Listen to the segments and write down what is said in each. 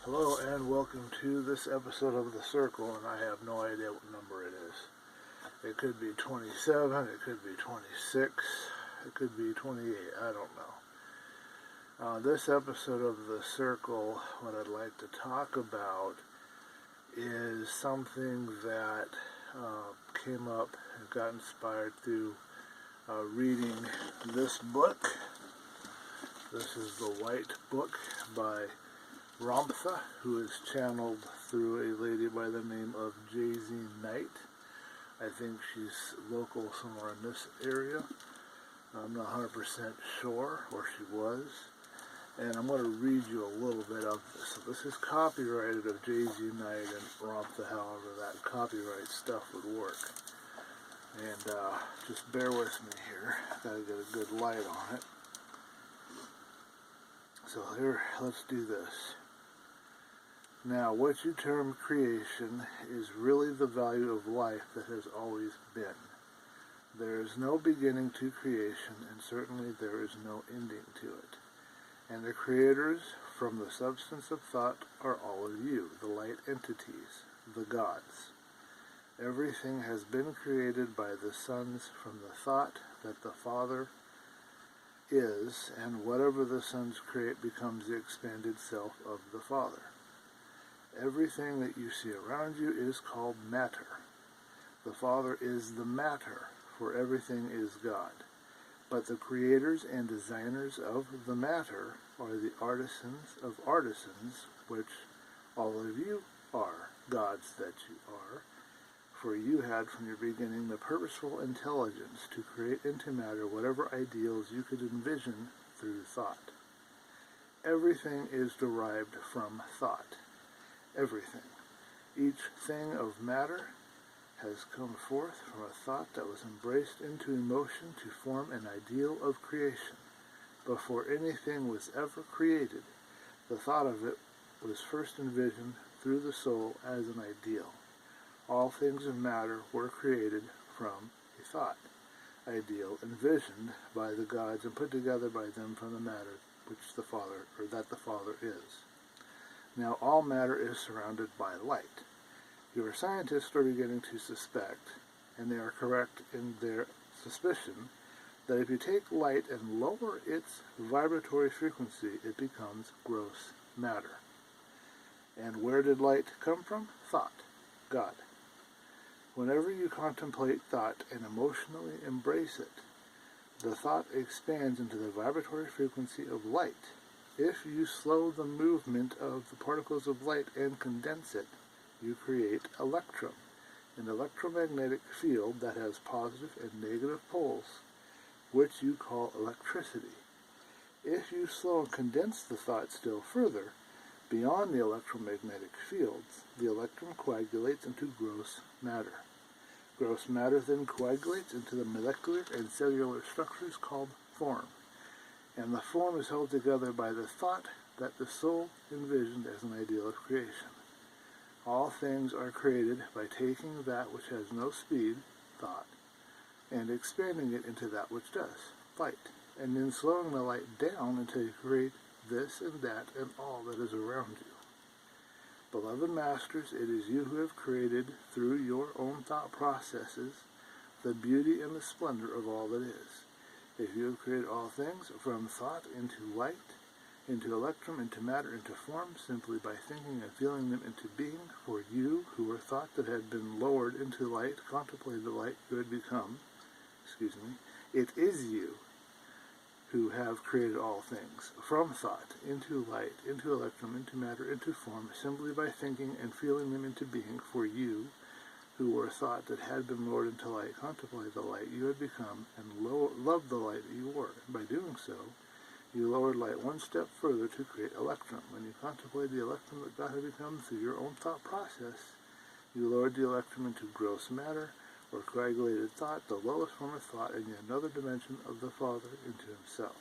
Hello and welcome to this episode of The Circle, and I have no idea what number it is. It could be 27, it could be 26, it could be 28, I don't know. This episode of The Circle, what I'd like to talk about is something that came up and got inspired through reading this book. This is The White Book by Ramtha, who is channeled through a lady by the name of J.Z. Knight. I think she's local somewhere in this area. I'm not 100% sure where she was. And I'm going to read you a little bit of this. So this is copyrighted of J.Z. Knight and Ramtha, however that copyright stuff would work. And just bear with me here. Gotta get a good light on it. So here, let's do this. Now, what you term creation is really the value of life that has always been. There is no beginning to creation, and certainly there is no ending to it. And the creators from the substance of thought are all of you, the light entities, the gods. Everything has been created by the sons from the thought that the Father is, and whatever the sons create becomes the expanded self of the Father. Everything that you see around you is called matter. The Father is the matter, for everything is God. But the creators and designers of the matter are the artisans of artisans, which all of you are gods that you are. For you had from your beginning the purposeful intelligence to create into matter whatever ideals you could envision through thought. Everything is derived from thought. Everything. Each thing of matter has come forth from a thought that was embraced into emotion to form an ideal of creation. Before anything was ever created, the thought of it was first envisioned through the soul as an ideal. All things of matter were created from a thought, ideal, envisioned by the gods and put together by them from the matter which the Father, or that the Father is. Now all matter is surrounded by light. Your scientists are beginning to suspect, and they are correct in their suspicion, that if you take light and lower its vibratory frequency, it becomes gross matter. And where did light come from? Thought. God. Whenever you contemplate thought and emotionally embrace it, the thought expands into the vibratory frequency of light. If you slow the movement of the particles of light and condense it, you create electrum, an electromagnetic field that has positive and negative poles, which you call electricity. If you slow and condense the thought still further, beyond the electromagnetic fields, the electrum coagulates into gross matter. Gross matter then coagulates into the molecular and cellular structures called form, and the form is held together by the thought that the soul envisioned as an ideal of creation. All things are created by taking that which has no speed, thought, and expanding it into that which does, light, and then slowing the light down until you create this and that and all that is around you. Beloved masters, it is you who have created, through your own thought processes, the beauty and the splendor of all that is. If you have created all things from thought into light, into electrum, into matter, into form, simply by thinking and feeling them into being, for you who were thought that had been lowered into light, contemplated the light you had become, it is you who have created all things, from thought, into light, into electrum, into matter, into form, simply by thinking and feeling them into being, for you who were thought that had been lowered into light, contemplated the light you had become, and loved the light that you were. And by doing so, you lowered light one step further to create electrum. When you contemplated the electrum that God had become through your own thought process, you lowered the electrum into gross matter, or coagulated thought, the lowest form of thought, and yet another dimension of the Father into himself.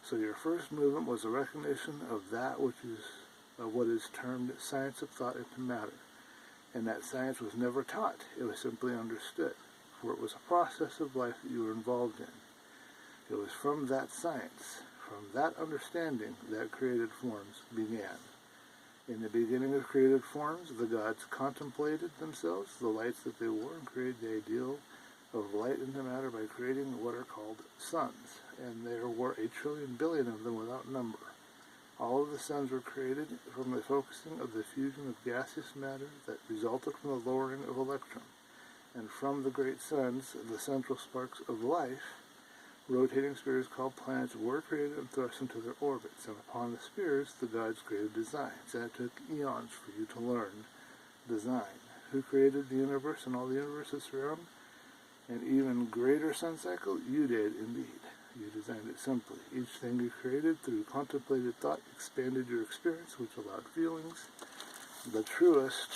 So your first movement was a recognition of that which is what is termed science of thought into matter. And that science was never taught, it was simply understood, for it was a process of life that you were involved in. It was from that science, from that understanding, that created forms began. In the beginning of created forms, the gods contemplated themselves, the lights that they wore, and created the ideal of light into matter by creating what are called suns. And there were 8 trillion billion of them without number. All of the suns were created from the focusing of the fusion of gaseous matter that resulted from the lowering of electrons. And from the great suns, the central sparks of life, rotating spheres called planets were created and thrust into their orbits. And upon the spheres, the gods created designs. And it took eons for you to learn design. Who created the universe and all the universes surround? An even greater sun cycle? You did indeed. You designed it simply. Each thing you created through contemplated thought expanded your experience, which allowed feelings, the truest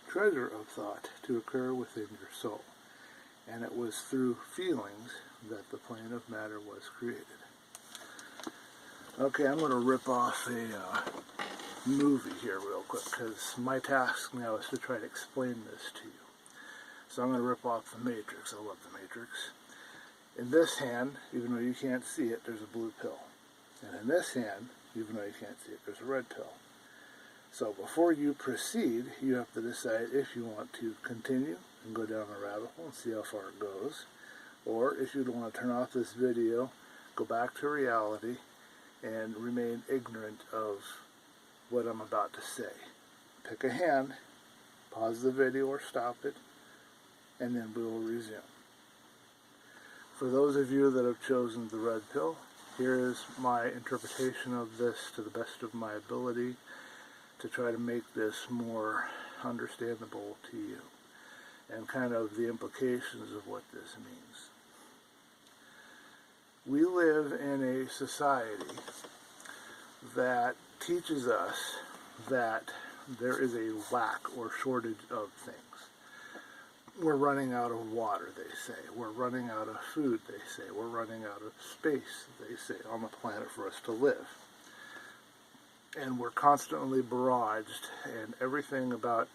treasure of thought, to occur within your soul. And it was through feelings that the plane of matter was created. Okay, I'm going to rip off a movie here real quick, because my task now is to try to explain this to you. So I'm going to rip off The Matrix. I love The Matrix. In this hand, even though you can't see it, there's a blue pill. And in this hand, even though you can't see it, there's a red pill. So before you proceed, you have to decide if you want to continue and go down a rabbit hole and see how far it goes, or if you'd want to turn off this video, go back to reality, and remain ignorant of what I'm about to say. Pick a hand, pause the video or stop it, and then we will resume. For those of you that have chosen the red pill, here is my interpretation of this to the best of my ability to try to make this more understandable to you, and kind of the implications of what this means. We live in a society that teaches us that there is a lack or shortage of things. We're running out of water, they say. We're running out of food, they say. We're running out of space, they say, on the planet for us to live. And we're constantly barraged, and everything about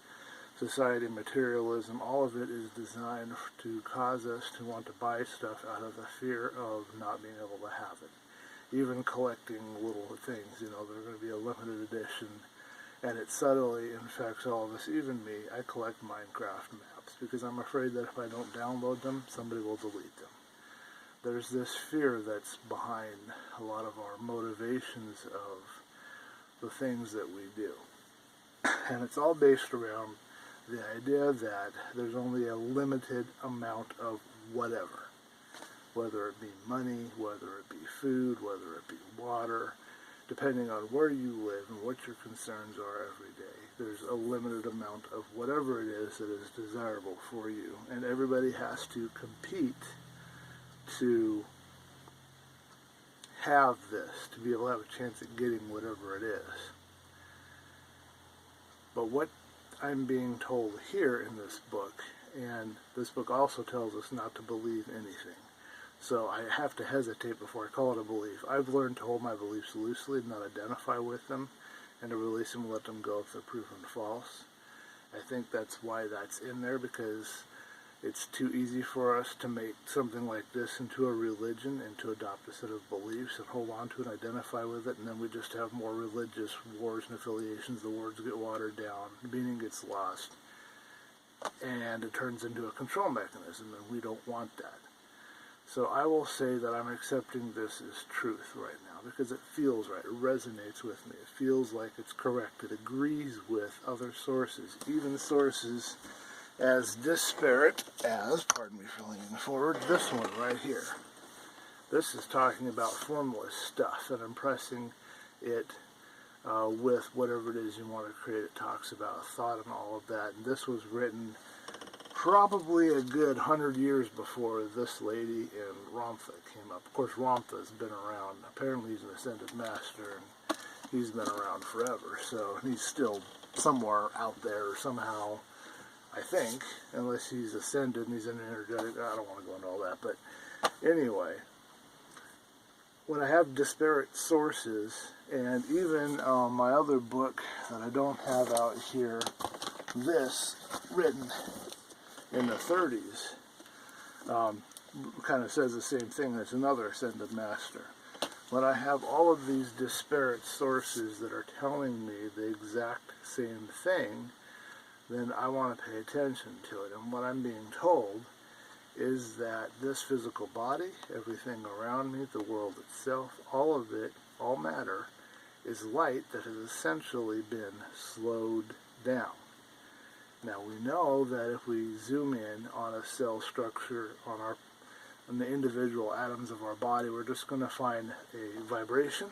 society, materialism, all of it is designed to cause us to want to buy stuff out of the fear of not being able to have it. Even collecting little things, you know, they're going to be a limited edition, and it subtly infects all of us, even me. I collect Minecraft maps because I'm afraid that if I don't download them, somebody will delete them. There's this fear that's behind a lot of our motivations of the things that we do. And it's all based around the idea that there's only a limited amount of whatever. Whether it be money, whether it be food, whether it be water, depending on where you live and what your concerns are every day. There's a limited amount of whatever it is that is desirable for you. And everybody has to compete to have this, to be able to have a chance at getting whatever it is. But what I'm being told here in this book, and this book also tells us not to believe anything. So I have to hesitate before I call it a belief. I've learned to hold my beliefs loosely and not identify with them, and to release them and let them go if they're proven false. I think that's why that's in there, because it's too easy for us to make something like this into a religion and to adopt a set of beliefs and hold on to it and identify with it, and then we just have more religious wars and affiliations. The words get watered down, the meaning gets lost, and it turns into a control mechanism, and we don't want that. So I will say that I'm accepting this as truth right now because it feels right. It resonates with me. It feels like it's correct. It agrees with other sources, even sources as disparate as, pardon me for leaning forward, this one right here. This is talking about formless stuff and impressing it with whatever it is you want to create. It talks about thought and all of that. And this was written probably a good 100 years before this lady in Ramtha came up. Of course, Ramtha's been around. Apparently he's an ascended master, and he's been around forever. So he's still somewhere out there somehow, I think, unless he's ascended and he's an energetic. I don't want to go into all that, but anyway, when I have disparate sources, and even my other book that I don't have out here, this written in the 30s, kind of says the same thing as another ascended master. When I have all of these disparate sources that are telling me the exact same thing, then I want to pay attention to it. And what I'm being told is that this physical body, everything around me, the world itself, all of it, all matter, is light that has essentially been slowed down. Now we know that if we zoom in on a cell structure, on the individual atoms of our body, we're just going to find a vibration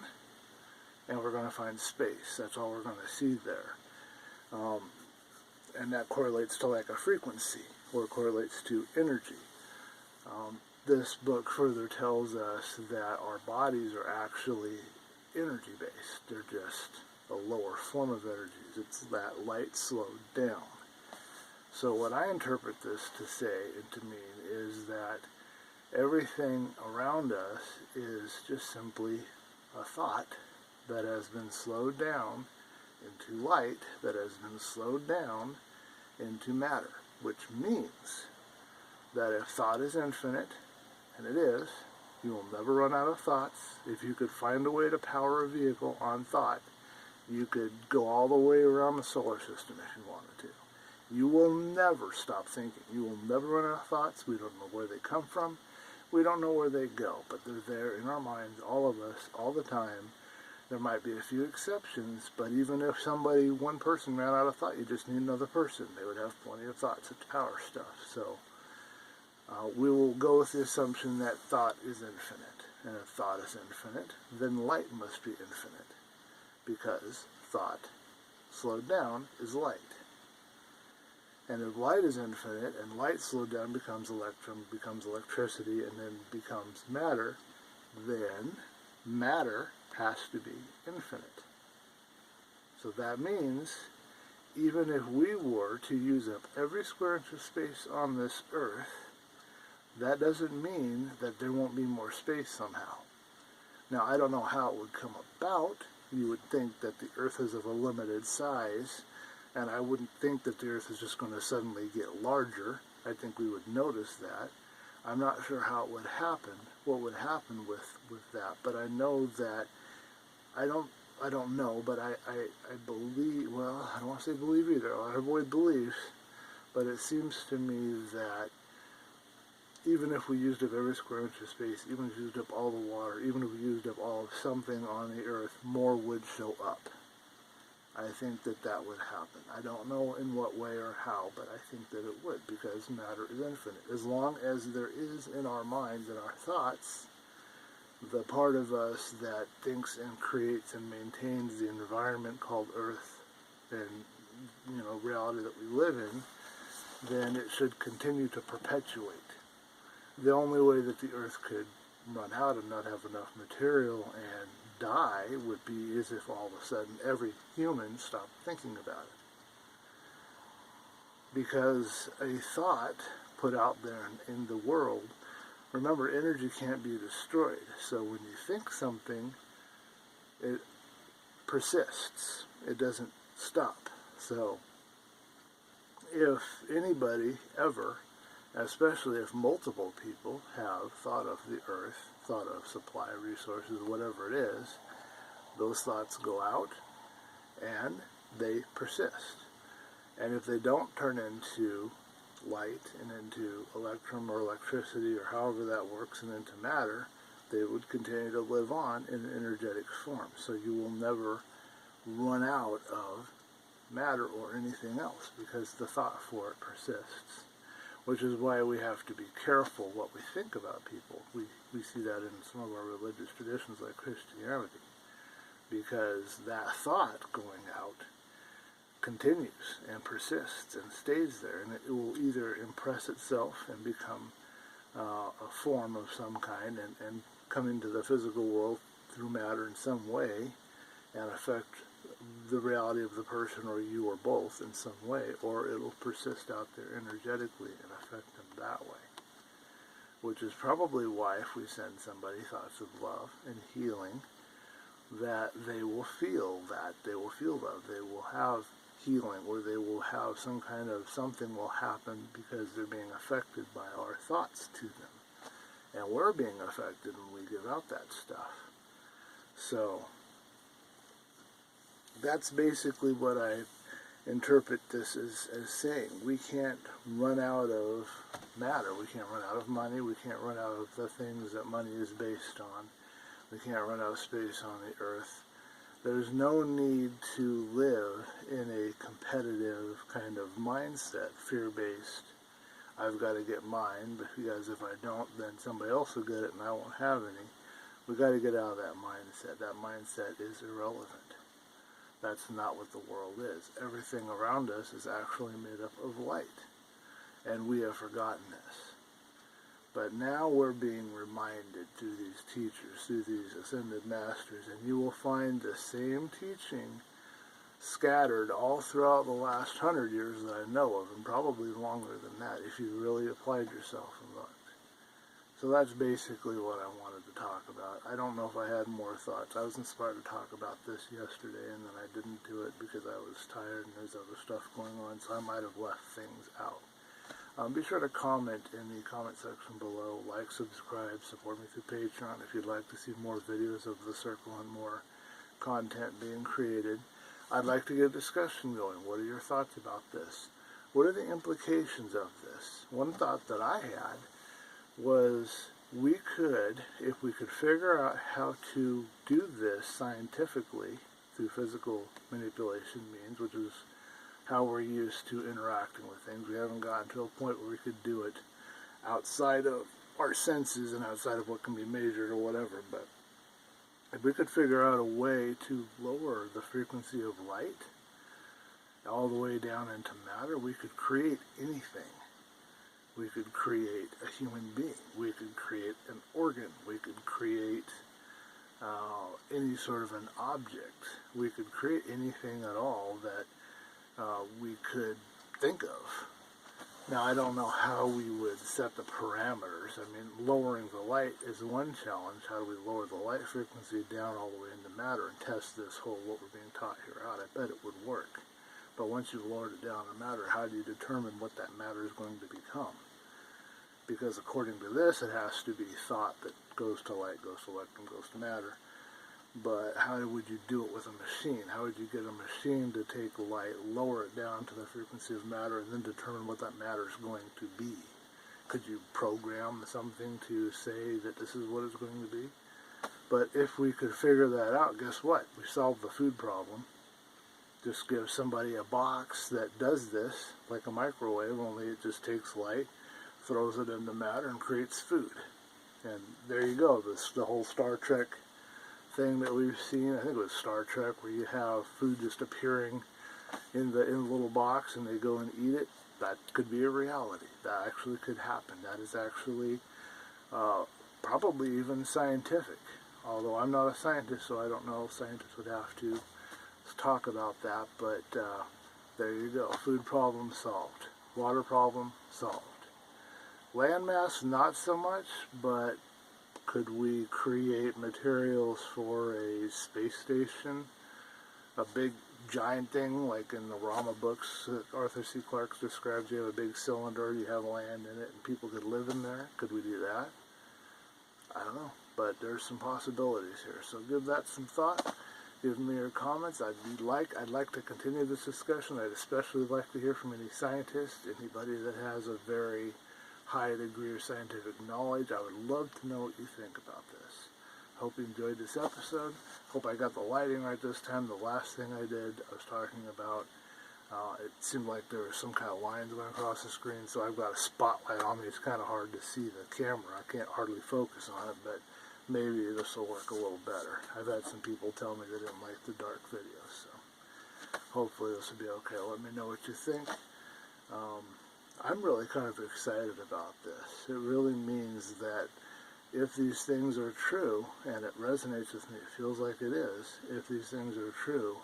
and we're going to find space. That's all we're going to see there. And that correlates to like a frequency, or correlates to energy. This book further tells us that our bodies are actually energy-based. They're just a lower form of energies. It's that light slowed down. So what I interpret this to say and to mean is that everything around us is just simply a thought that has been slowed down into light, that has been slowed down into matter, which means that if thought is infinite, and it is, you will never run out of thoughts. If you could find a way to power a vehicle on thought, you could go all the way around the solar system if you wanted to. You will never stop thinking. You will never run out of thoughts. We don't know where they come from. We don't know where they go, but they're there in our minds, all of us, all the time. There might be a few exceptions, but even if one person ran out of thought, you just need another person. They would have plenty of thoughts. It's power stuff. So we will go with the assumption that thought is infinite. And if thought is infinite, then light must be infinite, because thought slowed down is light. And if light is infinite, and light slowed down becomes electricity, and then becomes matter, then matter has to be infinite. So that means even if we were to use up every square inch of space on this earth, that doesn't mean that there won't be more space somehow. Now, I don't know how it would come about. You would think that the earth is of a limited size, and I wouldn't think that the earth is just going to suddenly get larger. I think we would notice that. I'm not sure how it would happen, what would happen with that, but I know that, I don't know, but I believe, well, I don't want to say believe either, I avoid beliefs, but it seems to me that even if we used up every square inch of space, even if we used up all the water, even if we used up all of something on the earth, more would show up. I think that that would happen. I don't know in what way or how, but I think that it would, because matter is infinite. As long as there is in our minds and our thoughts the part of us that thinks and creates and maintains the environment called Earth and, reality that we live in, then it should continue to perpetuate. The only way that the Earth could run out and not have enough material and die would be as if all of a sudden every human stopped thinking about it. Because a thought put out there in the world, remember, energy can't be destroyed. So when you think something, it persists. It doesn't stop. So if anybody ever, especially if multiple people have thought of the earth, thought of supply resources, whatever it is, those thoughts go out and they persist. And if they don't turn into light and into electrum or electricity or however that works and into matter, they would continue to live on in an energetic form. So you will never run out of matter or anything else, because the thought for it persists. Which is why we have to be careful what we think about people. We see that in some of our religious traditions like Christianity, because that thought going out continues and persists and stays there, and it will either impress itself and become a form of some kind and come into the physical world through matter in some way and affect the reality of the person or you or both in some way, or it'll persist out there energetically and affect them that way. Which is probably why if we send somebody thoughts of love and healing, that they will feel that, they will feel love, they will have healing, or they will have some kind of something will happen because they're being affected by our thoughts to them. And we're being affected when we give out that stuff. So that's basically what I interpret this as saying. We can't run out of matter. We can't run out of money. We can't run out of the things that money is based on. We can't run out of space on the earth. There's no need to live in a competitive kind of mindset, fear-based. I've got to get mine, because if I don't, then somebody else will get it and I won't have any. We've got to get out of that mindset. That mindset is irrelevant. That's not what the world is. Everything around us is actually made up of light, and we have forgotten this. But now we're being reminded through these teachers, through these ascended masters, and you will find the same teaching scattered all throughout the last 100 years that I know of, and probably longer than that if you really applied yourself and looked. So that's basically what I wanted to talk about. I don't know if I had more thoughts. I was inspired to talk about this yesterday, and then I didn't do it because I was tired and there's other stuff going on, so I might have left things out. Be sure to comment in the comment section below, like, subscribe, support me through Patreon if you'd like to see more videos of the circle and more content being created. I'd like to get a discussion going. What are your thoughts about this? What are the implications of this? One thought that I had was we could, if we could figure out how to do this scientifically through physical manipulation means, which is how we're used to interacting with things. We haven't gotten to a point where we could do it outside of our senses and outside of what can be measured or whatever. But if we could figure out a way to lower the frequency of light all the way down into matter, we could create anything. We could create a human being. We could create an organ. We could create any sort of an object. We could create anything at all that we could think of. Now, I don't know how we would set the parameters. I mean, lowering the light is one challenge. How do we lower the light frequency down all the way into matter and test this whole what we're being taught here out? I bet it would work. But once you've lowered it down to matter, how do you determine what that matter is going to become? Because according to this, it has to be thought that goes to light, goes to electron, goes to matter. But how would you do it with a machine? How would you get a machine to take light, lower it down to the frequency of matter, and then determine what that matter is going to be? Could you program something to say that this is what it's going to be? But if we could figure that out, guess what? We solved the food problem. Just give somebody a box that does this, like a microwave, only it just takes light, throws it into matter, and creates food. And there you go. The whole Star Trek thing that we've seen, I think it was Star Trek, where you have food just appearing in the little box and they go and eat it. That could be a reality. That actually could happen. That is actually probably even scientific. Although I'm not a scientist, so I don't know if scientists would have to talk about that, but there you go. Food problem solved. Water problem solved. Landmass, not so much, but could we create materials for a space station? A big giant thing, like in the Rama books that Arthur C. Clarke describes. You have a big cylinder, you have land in it, and people could live in there. Could we do that? I don't know, but there's some possibilities here. So give that some thought. Give me your comments. I'd like to continue this discussion. I'd especially like to hear from any scientists, anybody that has a very high degree of scientific knowledge. I would love to know what you think about this. Hope you enjoyed this episode. Hope I got the lighting right this time. The last thing I did, I was talking about, it seemed like there was some kind of lines going across the screen, so I've got a spotlight on me. It's kind of hard to see the camera. I can't hardly focus on it, but maybe this will work a little better. I've had some people tell me they didn't like the dark videos, so hopefully this will be okay. Let me know what you think. I'm really kind of excited about this. It really means that if these things are true, and it resonates with me, it feels like it is, if these things are true,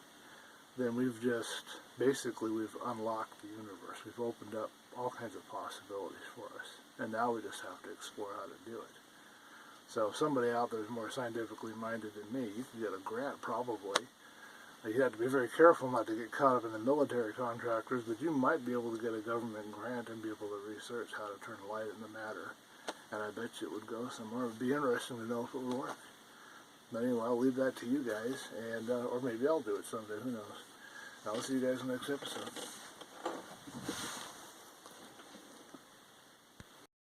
then we've unlocked the universe. We've opened up all kinds of possibilities for us. And now we just have to explore how to do it. So if somebody out there is more scientifically minded than me, you can get a grant probably. You have to be very careful not to get caught up in the military contractors, but you might be able to get a government grant and be able to research how to turn light into matter. And I bet you it would go somewhere. It would be interesting to know if it would work. But anyway, I'll leave that to you guys, and or maybe I'll do it someday, who knows. I'll see you guys in the next episode.